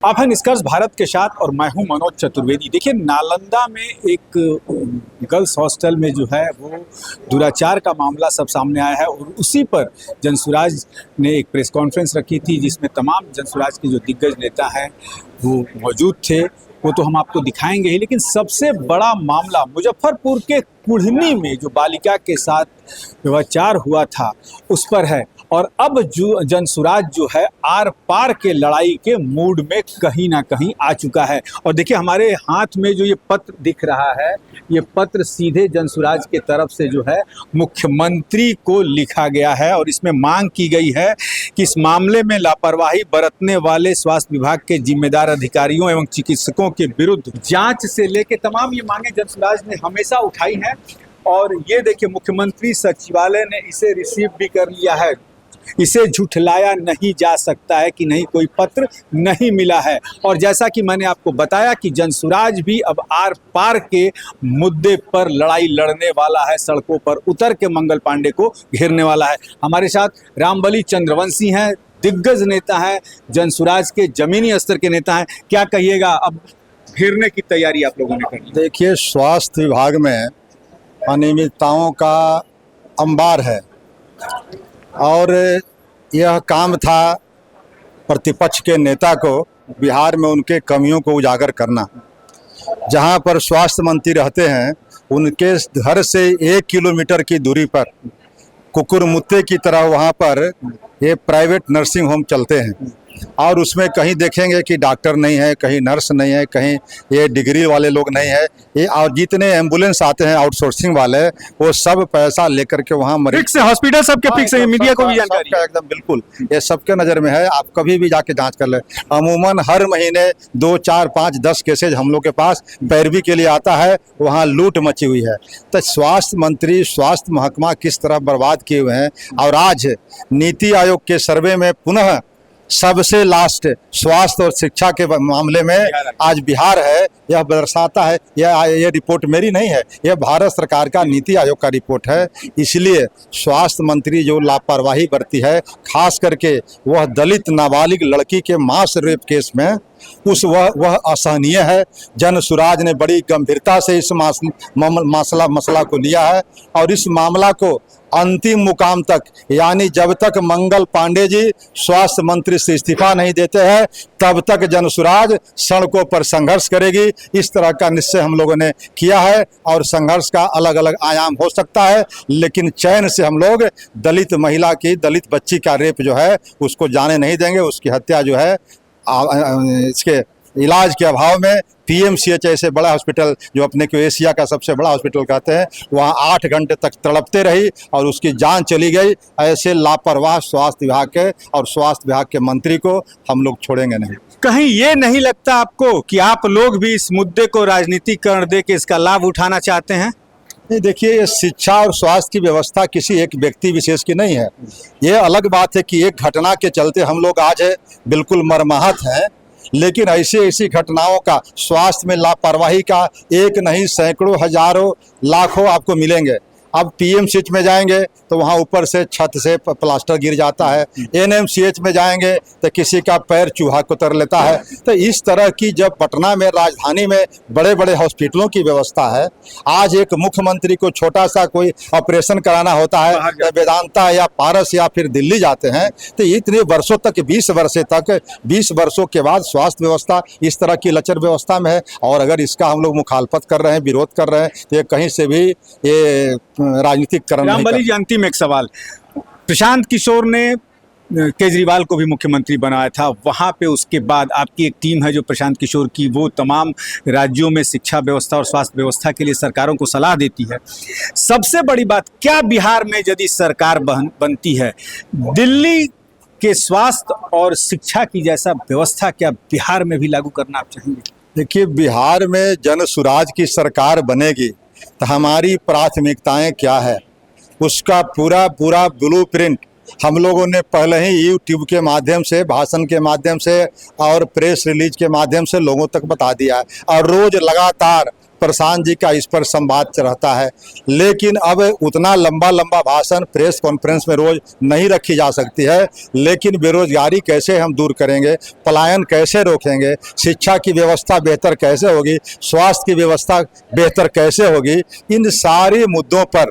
आप हैं निष्कर्ष भारत के साथ और मैं हूं मनोज चतुर्वेदी। देखिए, नालंदा में एक गर्ल्स हॉस्टल में जो है वो दुराचार का मामला सब सामने आया है और उसी पर जनसुराज ने एक प्रेस कॉन्फ्रेंस रखी थी जिसमें तमाम जनसुराज के जो दिग्गज नेता हैं वो मौजूद थे। वो तो हम आपको दिखाएंगे ही, लेकिन सबसे बड़ा मामला मुजफ्फरपुर के कुढ़नी में जो बालिका के साथ व्यभिचार हुआ था उस पर है। और अब जो जनसुराज जो है आर पार के लड़ाई के मूड में कहीं ना कहीं आ चुका है। और देखिए, हमारे हाथ में जो ये पत्र दिख रहा है, ये पत्र सीधे जनसुराज के तरफ से जो है मुख्यमंत्री को लिखा गया है और इसमें मांग की गई है कि इस मामले में लापरवाही बरतने वाले स्वास्थ्य विभाग के जिम्मेदार अधिकारियों एवं चिकित्सकों के विरुद्ध जांच से लेकर तमाम ये मांगे जनसुराज ने हमेशा उठाई हैं। और ये देखिए, मुख्यमंत्री सचिवालय ने इसे रिसीव भी कर लिया है। इसे झुठलाया नहीं जा सकता है कि नहीं, कोई पत्र नहीं मिला है। और जैसा कि मैंने आपको बताया कि जनसुराज भी अब आर पार के मुद्दे पर लड़ाई लड़ने वाला है, सड़कों पर उतर के मंगल पांडे को घेरने वाला है। हमारे साथ रामबली चंद्रवंशी हैं, दिग्गज नेता हैं, जनसुराज के जमीनी स्तर के नेता हैं। क्या कहिएगा, अब घेरने की तैयारी आप लोगों ने कर ली? देखिए, स्वास्थ्य विभाग में अनियमितताओं का अंबार है और यह काम था प्रतिपक्ष के नेता को बिहार में उनके कमियों को उजागर करना। जहां पर स्वास्थ्य मंत्री रहते हैं उनके घर से 1 किलोमीटर की दूरी पर कुकुरमुत्ते की तरह वहां पर ये प्राइवेट नर्सिंग होम चलते हैं और उसमें कहीं देखेंगे कि डॉक्टर नहीं है, कहीं नर्स नहीं है, कहीं ये डिग्री वाले लोग नहीं है। ये और जितने एम्बुलेंस आते हैं आउटसोर्सिंग वाले, वो सब पैसा लेकर के वहाँ मरीज फिक्स है, हॉस्पिटल सबके फिक्स है, मीडिया को भी जानकारी है। एकदम बिल्कुल, ये सबके नज़र में है। आप कभी भी जाके जांच कर ले। अमूमन हर महीने 2, 4, 5, 10 केसेज हम लोग के पास पैरवी के लिए आता है। वहाँ लूट मची हुई है। तो स्वास्थ्य मंत्री, स्वास्थ्य महकमा किस तरह बर्बाद किए हुए हैं। और आज नीति आयोग के सर्वे में पुनः सबसे लास्ट स्वास्थ्य और शिक्षा के मामले में आज बिहार है। यह दर्शाता है, यह रिपोर्ट मेरी नहीं है, यह भारत सरकार का नीति आयोग का रिपोर्ट है। इसलिए स्वास्थ्य मंत्री जो लापरवाही बरती है, खास करके वह दलित नाबालिग लड़की के मास रेप केस में, वह असहनीय है। जनसुराज ने बड़ी गंभीरता से इस मसला को लिया है और इस मामला को अंतिम मुकाम तक, यानी जब तक मंगल पांडे जी स्वास्थ्य मंत्री से इस्तीफा नहीं देते हैं तब तक जनसुराज सड़कों पर संघर्ष करेगी। इस तरह का निश्चय हम लोगों ने किया है और संघर्ष का अलग अलग आयाम हो सकता है, लेकिन चैन से हम लोग दलित महिला की, दलित बच्ची का रेप जो है उसको जाने नहीं देंगे। उसकी हत्या जो है इसके इलाज के अभाव में PMCH ऐसे बड़ा हॉस्पिटल जो अपने को एशिया का सबसे बड़ा हॉस्पिटल कहते हैं, वहाँ 8 घंटे तक तड़पते रही और उसकी जान चली गई। ऐसे लापरवाह स्वास्थ्य विभाग के और स्वास्थ्य विभाग के मंत्री को हम लोग छोड़ेंगे नहीं। कहीं ये नहीं लगता आपको कि आप लोग भी इस मुद्दे को राजनीतिकरण दे के इसका लाभ उठाना चाहते हैं? नहीं, देखिए, शिक्षा और स्वास्थ्य की व्यवस्था किसी एक व्यक्ति विशेष की नहीं है। ये अलग बात है कि एक घटना के चलते हम लोग आज बिल्कुल मर्माहत हैं, लेकिन ऐसी घटनाओं का, स्वास्थ्य में लापरवाही का एक नहीं सैकड़ों, हजारों, लाखों आपको मिलेंगे। अब PMCH में जाएंगे तो वहाँ ऊपर से छत से प्लास्टर गिर जाता है। NMCH में जाएंगे तो किसी का पैर चूहा कुतर लेता है। तो इस तरह की जब पटना में, राजधानी में बड़े बड़े हॉस्पिटलों की व्यवस्था है, आज एक मुख्यमंत्री को छोटा सा कोई ऑपरेशन कराना होता है, वेदांता या पारस या फिर दिल्ली जाते हैं, तो इतने वर्षों तक, 20 वर्षों के बाद स्वास्थ्य व्यवस्था इस तरह की लचर व्यवस्था में है। और अगर इसका हम लोग मुखालफत कर रहे हैं, विरोध कर रहे हैं, तो ये कहीं से भी ये राजनीतिकरण। रामबली जी, अंतिम एक सवाल। प्रशांत किशोर ने केजरीवाल को भी मुख्यमंत्री बनाया था, वहां पे उसके बाद आपकी एक टीम है जो प्रशांत किशोर की, वो तमाम राज्यों में शिक्षा व्यवस्था और स्वास्थ्य व्यवस्था के लिए सरकारों को सलाह देती है। सबसे बड़ी बात, क्या बिहार में यदि सरकार बनती है, दिल्ली के स्वास्थ्य और शिक्षा की जैसा व्यवस्था क्या बिहार में भी लागू करना आप चाहेंगे? देखिए, बिहार में जनसुराज की सरकार बनेगी तो हमारी प्राथमिकताएं क्या है, उसका पूरा ब्लूप्रिंट हम लोगों ने पहले ही YouTube के माध्यम से, भाषण के माध्यम से और प्रेस रिलीज के माध्यम से लोगों तक बता दिया है। और रोज़ लगातार प्रशांत जी का इस पर संवाद रहता है। लेकिन अब उतना लंबा लंबा भाषण प्रेस कॉन्फ्रेंस में रोज नहीं रखी जा सकती है। लेकिन बेरोजगारी कैसे हम दूर करेंगे, पलायन कैसे रोकेंगे, शिक्षा की व्यवस्था बेहतर कैसे होगी, स्वास्थ्य की व्यवस्था बेहतर कैसे होगी, इन सारे मुद्दों पर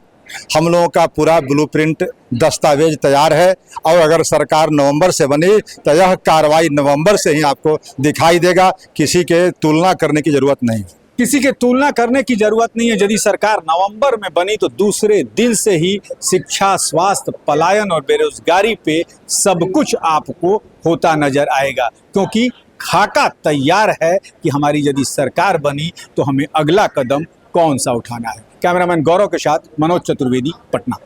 हम लोगों का पूरा ब्लूप्रिंट दस्तावेज तैयार है। और अगर सरकार नवंबर से बनी तो यह कार्रवाई नवंबर से ही आपको दिखाई देगा। किसी के तुलना करने की जरूरत नहीं। किसी के तुलना करने की जरूरत नहीं है। यदि सरकार नवंबर में बनी तो दूसरे दिन से ही शिक्षा, स्वास्थ्य, पलायन और बेरोजगारी पे सब कुछ आपको होता नजर आएगा, क्योंकि खाका तैयार है कि हमारी यदि सरकार बनी तो हमें अगला कदम कौन सा उठाना है। कैमरामैन गौरव के साथ मनोज चतुर्वेदी, पटना।